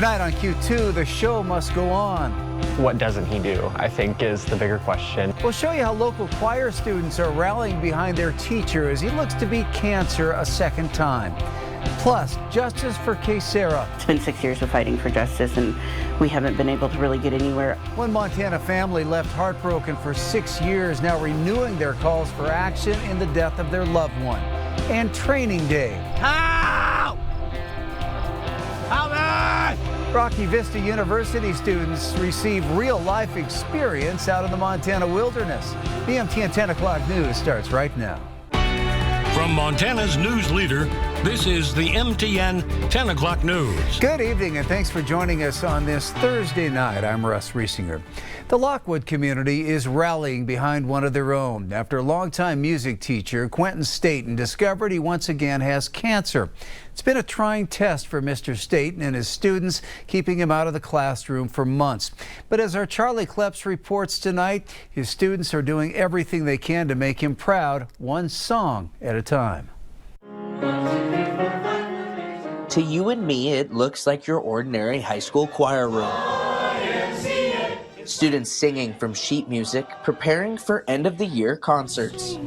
Tonight on Q2, the show must go on. What doesn't he do, I think, is the bigger question. We'll show you how local choir students are rallying behind their teacher as he looks to beat cancer a second time. Plus, justice for Kesara. It's been 6 years of fighting for justice, and we haven't been able to really get anywhere. One Montana family left heartbroken for 6 years, now renewing their calls for action in the death of their loved one. And training day. Help! Help me! Rocky Vista University students receive real-life experience out in the Montana wilderness. The MTN 10 o'clock news starts right now. From Montana's news leader, this is the MTN 10 o'clock news. Good evening and thanks for joining us on this Thursday night. I'm Russ Riesinger. The Lockwood community is rallying behind one of their own after a longtime music teacher, Quentin Staten, discovered he once again has cancer. It's been a trying test for Mr. Staten and his students, keeping him out of the classroom for months. But as our Charlie Kleps reports tonight, his students are doing everything they can to make him proud, one song at a time. To you and me, it looks like your ordinary high school choir room. Students singing from sheet music, preparing for end-of-the-year concerts.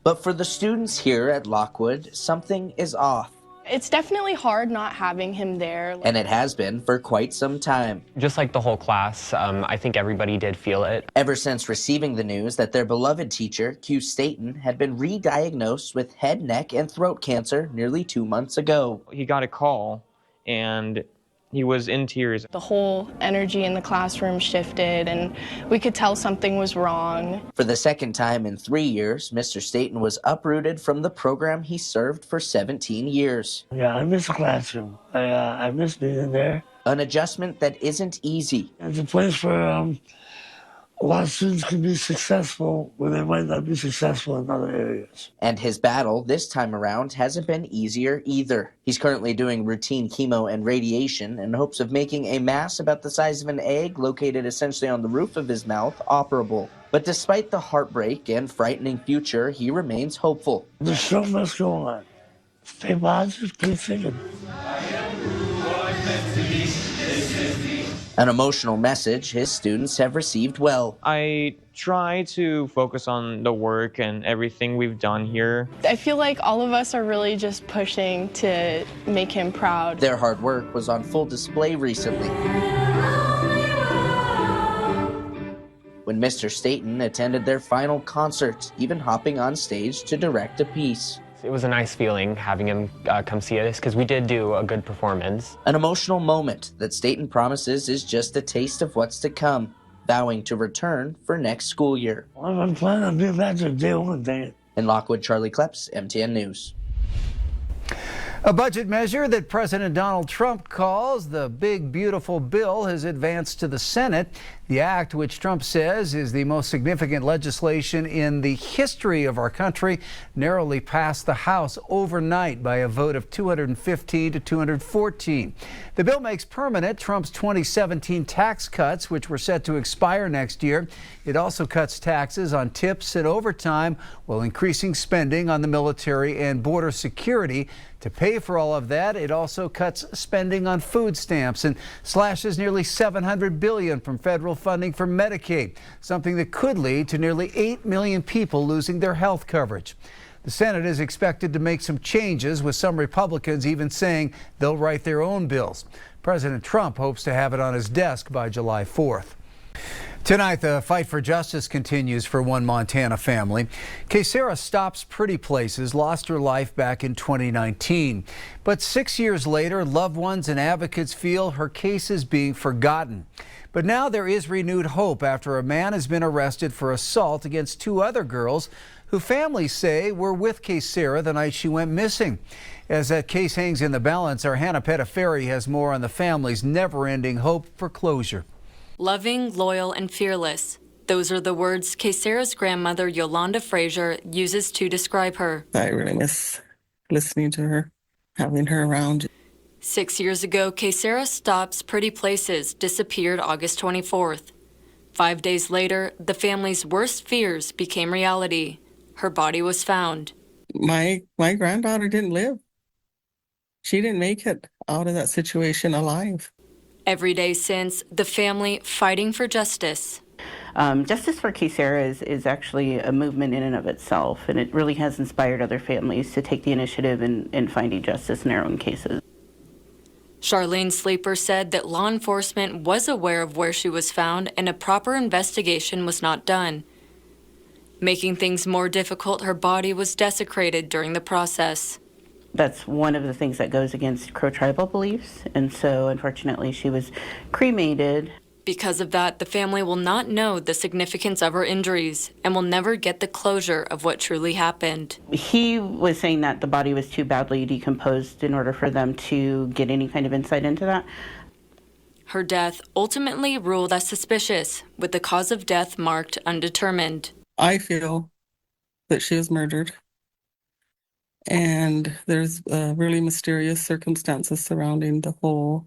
But for the students here at Lockwood, something is off. It's definitely hard not having him there. And it has been for quite some time. Just like the whole class, I think everybody did feel it. Ever since receiving the news that their beloved teacher, Q Staten, had been re-diagnosed with head, neck, and throat cancer nearly 2 months ago. He got a call, and he was in tears. The whole energy in the classroom shifted, and we could tell something was wrong. For the second time in 3 years, Mr. Staten was uprooted from the program he served for 17 years. Yeah, I miss the classroom. I miss being in there. An adjustment that isn't easy. It's a place where a lot of students can be successful when they might not be successful in other areas. And his battle this time around hasn't been easier either. He's currently doing routine chemo and radiation in hopes of making a mass about the size of an egg located essentially on the roof of his mouth operable. But despite the heartbreak and frightening future, he remains hopeful. The show must go on. Stay positive, keep thinking. An emotional message his students have received well. I try to focus on the work and everything we've done here. I feel like all of us are really just pushing to make him proud. Their hard work was on full display recently, when Mr. Staten attended their final concert, even hopping on stage to direct a piece. It was a nice feeling having him come see us because we did do a good performance. An emotional moment that Staten promises is just a taste of what's to come, vowing to return for next school year. I'm planning on being back to day one, dang it. In Lockwood, Charlie Kleps, MTN News. A budget measure that President Donald Trump calls the big, beautiful bill has advanced to the Senate. The act, which Trump says is the most significant legislation in the history of our country, narrowly passed the House overnight by a vote of 215 to 214. The bill makes permanent Trump's 2017 tax cuts, which were set to expire next year. It also cuts taxes on tips and overtime while increasing spending on the military and border security. To pay for all of that, it also cuts spending on food stamps and slashes nearly $700 billion from federal funding for Medicaid, something that could lead to nearly 8 million people losing their health coverage. The Senate is expected to make some changes, with some Republicans even saying they'll write their own bills. President Trump hopes to have it on his desk by July 4th. Tonight, the fight for justice continues for one Montana family. Kesara Stops Pretty Places lost her life back in 2019. But 6 years later, loved ones and advocates feel her case is being forgotten. But now there is renewed hope after a man has been arrested for assault against 2 other girls who families say were with Kesara the night she went missing. As that case hangs in the balance, our Hannah Pettiferi has more on the family's never-ending hope for closure. Loving, loyal, and fearless. Those are the words Kesara's grandmother, Yolanda Frazier, uses to describe her. I really miss listening to her, having her around. 6 years ago, Kesara Stops Pretty Places disappeared August 24th. 5 days later, the family's worst fears became reality. Her body was found. My granddaughter didn't live. She didn't make it out of that situation alive. Every day since, the family fighting for justice. Justice for Sarah is actually a movement in and of itself, and it really has inspired other families to take the initiative in finding justice in their own cases. Charlene Sleeper said that law enforcement was aware of where she was found and a proper investigation was not done. Making things more difficult, her body was desecrated during the process. That's one of the things that goes against Crow tribal beliefs, and so unfortunately she was cremated. Because of that, the family will not know the significance of her injuries and will never get the closure of what truly happened. He was saying that the body was too badly decomposed in order for them to get any kind of insight into that. Her death ultimately ruled as suspicious, with the cause of death marked undetermined. I feel that she was murdered, and there's really mysterious circumstances surrounding the whole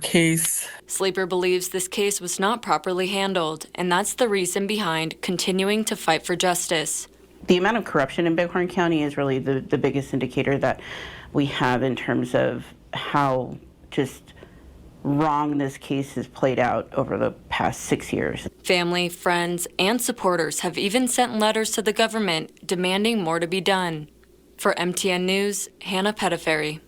case. Sleeper believes this case was not properly handled, and that's the reason behind continuing to fight for justice. The amount of corruption in Bighorn County is really the biggest indicator that we have in terms of how just wrong this case has played out over the past 6 years. Family, friends, and supporters have even sent letters to the government demanding more to be done. For MTN News, Hannah Pettiferry.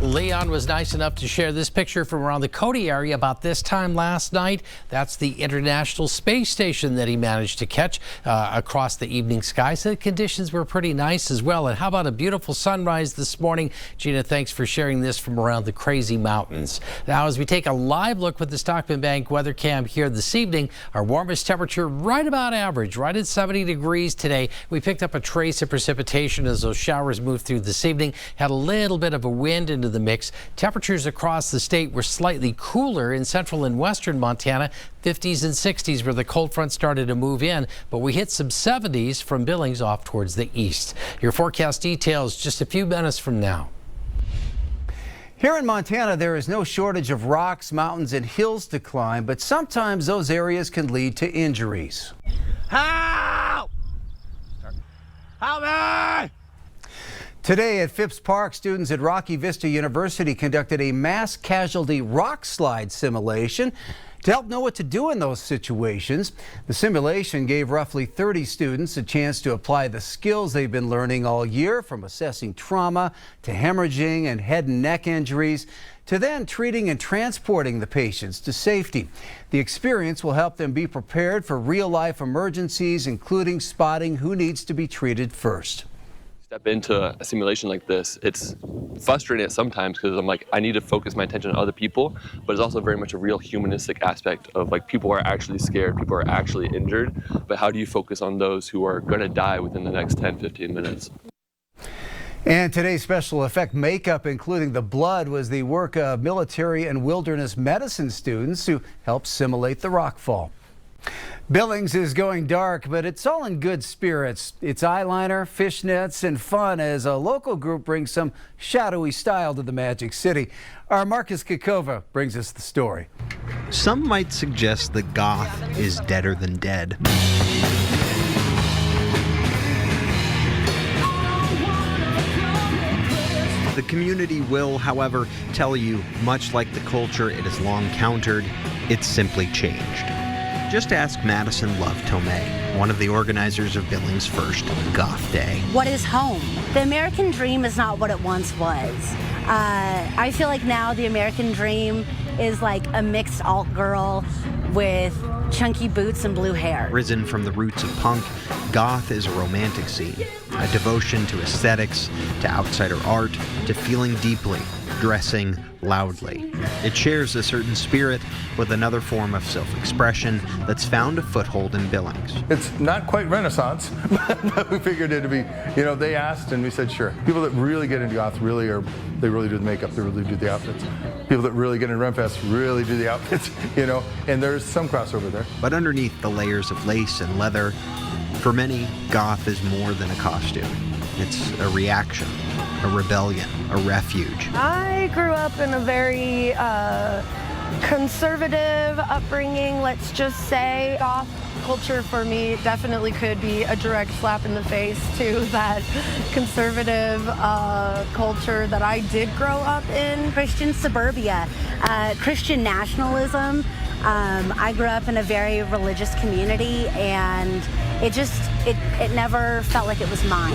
Leon was nice enough to share this picture from around the Cody area about this time last night. That's the International Space Station that he managed to catch across the evening sky. So the conditions were pretty nice as well. And how about a beautiful sunrise this morning? Gina, thanks for sharing this from around the crazy mountains. Now, as we take a live look with the Stockman Bank weather cam here this evening, our warmest temperature right about average, right at 70 degrees today. We picked up a trace of precipitation as those showers moved through this evening. Had a little bit of a wind into the mix. Temperatures across the state were slightly cooler in central and western Montana. 50s and 60s where the cold front started to move in, but we hit some 70s from Billings off towards the east. Your forecast details just a few minutes from now. Here in Montana, there is no shortage of rocks, mountains, and hills to climb, but sometimes those areas can lead to injuries. Help! Help me! Today at Phipps Park, students at Rocky Vista University conducted a mass casualty rock slide simulation to help know what to do in those situations. The simulation gave roughly 30 students a chance to apply the skills they've been learning all year, from assessing trauma to hemorrhaging and head and neck injuries, to then treating and transporting the patients to safety. The experience will help them be prepared for real-life emergencies, including spotting who needs to be treated first. Step into a simulation like this, it's frustrating at sometimes because I'm like, I need to focus my attention on other people, but it's also very much a real humanistic aspect of like, people are actually scared, people are actually injured, but how do you focus on those who are going to die within the next 10-15 minutes? And today's special effect makeup, including the blood, was the work of military and wilderness medicine students who helped simulate the rock fall. Billings is going dark, but it's all in good spirits. It's eyeliner, fishnets, and fun as a local group brings some shadowy style to the Magic City. Our Marcus Kikova brings us the story. Some might suggest that goth is deader than dead. The community will, however, tell you, much like the culture it has long countered, it's simply changed. Just ask Madison Love Tomei, one of the organizers of Billings' first Goth Day. What is home? The American dream is not what it once was. I feel like now the American dream is like a mixed alt girl with chunky boots and blue hair. Risen from the roots of punk, goth is a romantic scene, a devotion to aesthetics, to outsider art, to feeling deeply, dressing loudly. It shares a certain spirit with another form of self-expression that's found a foothold in Billings. It's not quite Renaissance, but we figured it'd be, they asked and we said sure. People that really get into goth they really do the makeup, they really do the outfits. People that really get into Renfest really do the outfits, and there's some crossover there. But underneath the layers of lace and leather, for many, goth is more than a costume. It's a reaction, a rebellion, a refuge. I grew up in a very conservative upbringing, let's just say. Goth culture for me definitely could be a direct slap in the face to that conservative culture that I did grow up in. Christian suburbia, Christian nationalism. I grew up in a very religious community, and it never felt like it was mine.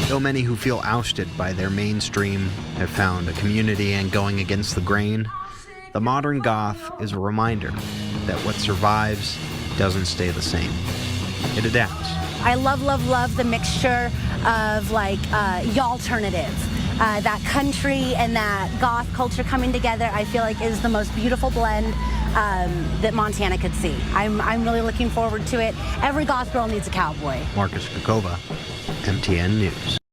Though many who feel ousted by their mainstream have found a community and going against the grain, the modern goth is a reminder that what survives doesn't stay the same. It adapts. I love, love, love the mixture of like y'alternative. That country and that goth culture coming together, I feel like is the most beautiful blend that Montana could see. I'm really looking forward to it. Every goth girl needs a cowboy. Marcus Kakova, MTN News.